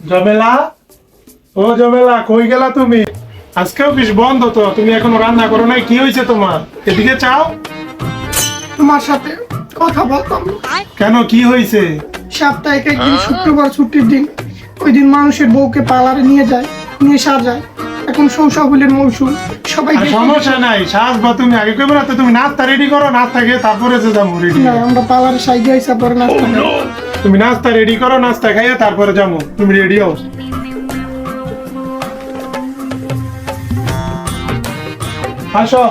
জমেলা, ও জমেলা, কই গেলা তুমি? আজকে অফিস বন্ধ তো, তুমি এখনো রান্না করো নাই, কি হয়েছে তোমার? এদিকে চাও। তোমার সাথে কথা বলতাম। কেন, কি হয়েছে? সাপ্তাহিক একদিন শুক্রবার ছুটির দিন, ওই দিন মানুষের বউকে পার্লারে নিয়ে যায়, নিয়ে সাজায়। এখন সৌসাবলের মৌসুম, সবাই আর সমস্যা নাই, সাজবা তুমি আগে কইবে না তো, তুমি নাস্তা রেডি করো, নাস্তা খেয়ে তারপরে যে যাবো রেডি। না, আমরা পার্লারে সাজিয়ে আইসা পরে নাস্তা খাই। তুমি নাস্তা রেডি করো, নাস্তা খাইয়ে তারপরে যাবো, তুমি রেডি হও। আসো।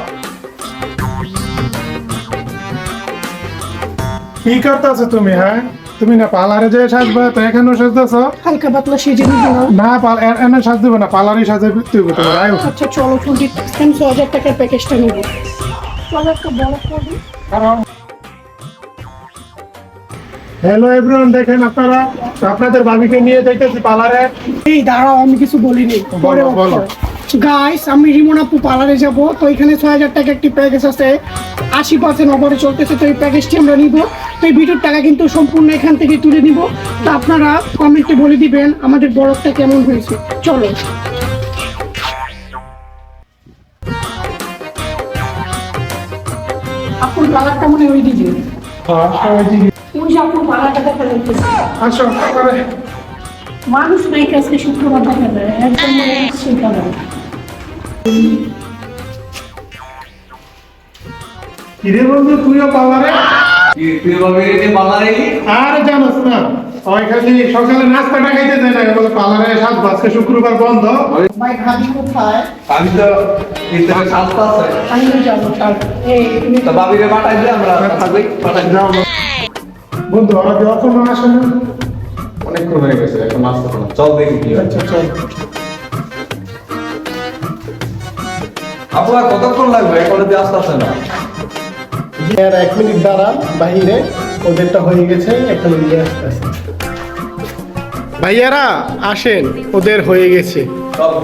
কি করতেছো তুমি? হ্যাঁ, তুমি না পার্লারে যে সাজবা, তো এখানেও সাজতেছ? হালকা পাতলা সেজে নিবো না? না, এনে সাজ দেবো না, পার্লারে সাজে দিবে তোমার। আয়ো। আচ্ছা চলো, 20,000 টাকার প্যাকেজটা নিবো। চলো একটা বড় করবো। হ্যালো এভরিওয়ান, দেখেন আপনারা, আপনাদের ভাবিকে নিয়ে যাইতেছি পার্লারে। এই দাঁড়াও, আমি কিছু বলিনি। বলো, বলো। গাইস, আমি রিমন আপু পার্লারে যাবো, তো এখানে 6,000 টাকা একটি প্যাকেজ আছে, 80% অফারে চলতেছে, তো এই প্যাকেজটি আমরা নিব। তো এই ভিডিওর টাকা কিন্তু সম্পূর্ণ এখান থেকে তুলে নিব। তো আপনারা কমেন্টে বলে দিবেন আমাদের বরফটা কেমন হয়েছে। চলো। আপুর পার্লারটা মনে হয় ওই দিকে। ওই যে আপুর পার্লারটা দেখা যাচ্ছে। আসো করে। মানুষ নাই, আজকে শুক্রবার দেখা যায়, একদম মনে হচ্ছে কেমন। কিরে বন্ধু, তুইও পার্লারে? আর জানোস না, ওইখানে সকালে নাস্তাটা খাইতে যায় না, বলে পার্লারে সাজবো, আজকে শুক্রবার বন্ধ। ভাই ভাবি কোথায়? আমি তো ভিতরে সাজতে আছে। আমি যাবো। এই তুমি তো বাবিরে পাঠাই দিলে আমরা থাকবে পাঠাই দিলাম। যাও বন্ধু, ওরা যখন আসে না। অনেকক্ষণ হয়ে গেছে, এখন নাস্তা করলাম, চল দেখি কি হয়। আচ্ছা চল। আপু আর কতক্ষণ লাগবে? এখন যদি আসতে আসে না। আর 1 মিনিট দাঁড়ান বাহিরে, ওদেরটা হয়ে গেছে, এখন নিয়ে আসতেছে। ভাইয়ারা আসেন, ওদের হয়ে গেছে। চল।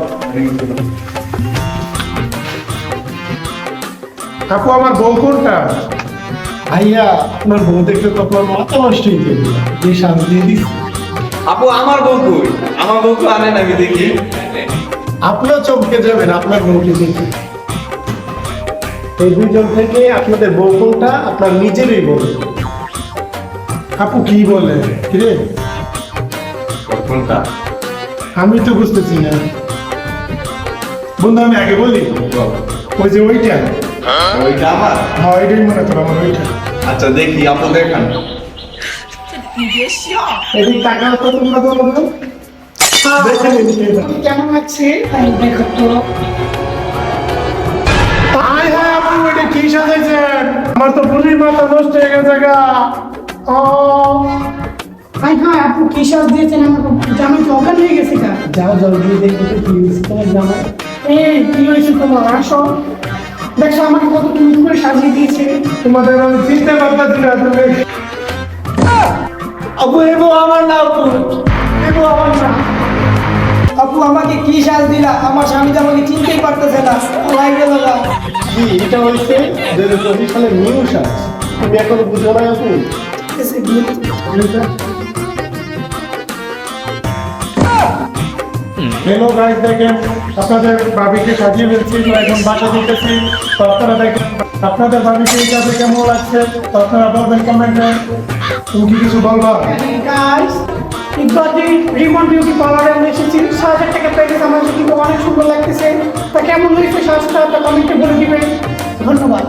আপু, আমার বউ কোনটা? ভাইয়া, আপনার বউ দেখলে তো আপনার মাথা নষ্ট হয়ে যাবে, যে শান্তি দিয়ে দিচ্ছি। আপু আমার বউ কই? আমার বউ তো আনেন, আমি দেখি। আপনিও চমকে যাবেন আপনার বউকে দেখে। এই দুইজন থেকে আপনাদের বউ কোনটা আপনার নিজেরই বউ। আপু কি বলে? কিরে, কোনটা? আমি তো বুঝতেছি না বন্ধু, আমি আগে বলি। ওই যে ওইটা, ওইটা আমার? হ্যাঁ ওইটাই মনে করো আমার, ওইটা। আচ্ছা দেখি, আপু দেখান। এদিক টাকা তো তোমরা তো বলো। দেখে নিন এটা। কেমন লাগছে? আমি দেখো তো। আয় হায় আপু, এটা কি সাজাইছেন? আমার তো পুলির মাথা নষ্ট হয়ে গেছে গা। ও ভাই হ্যাঁ, আপু কি সাজ দিয়েছেন? আমার জামাই তো অজ্ঞান হয়ে গেছে কা। যাও জলদি দেখো তো কি হয়েছে তোমার জামাই। এই কি হয়েছে তোমার? আসো, দেখো আমাকে কত সুন্দর করে সাজিয়ে দিয়েছে। তোমাদের আমি চিনতে পারতেছি না। তুমি আপু এবো আমার না, আপু এবো আমার না। আপু আমাকে কি সাজ দিলা? আমার স্বামী তো আমাকে চিনতেই পারতেছে না। লাইকে লাগা। কি এটা হয়েছে 2024 সালের নিউ সাজ, তুমি এখনো বুঝো না আপু? হ্যালো গাইস, দেখেন আপনাদের ভাবিকে সাজিয়ে ফেলছি, তো এখন বাসা দিতেছি। তো আপনারা দেখেন আপনাদের ভাবিকে এই কাজে কেমন লাগছে, তো আপনারা বলবেন কমেন্টে। তুমি কি কিছু বলবা? গাইস, ইকবাদি রিমন বিউটি পার্লারে আমরা এসেছি। 6,000 টাকা প্যাকেজ আমাদের কিন্তু অনেক সুন্দর লাগতেছে। তা কেমন হয়েছে সাজটা, তা কমেন্টে বলে দিবেন। ধন্যবাদ।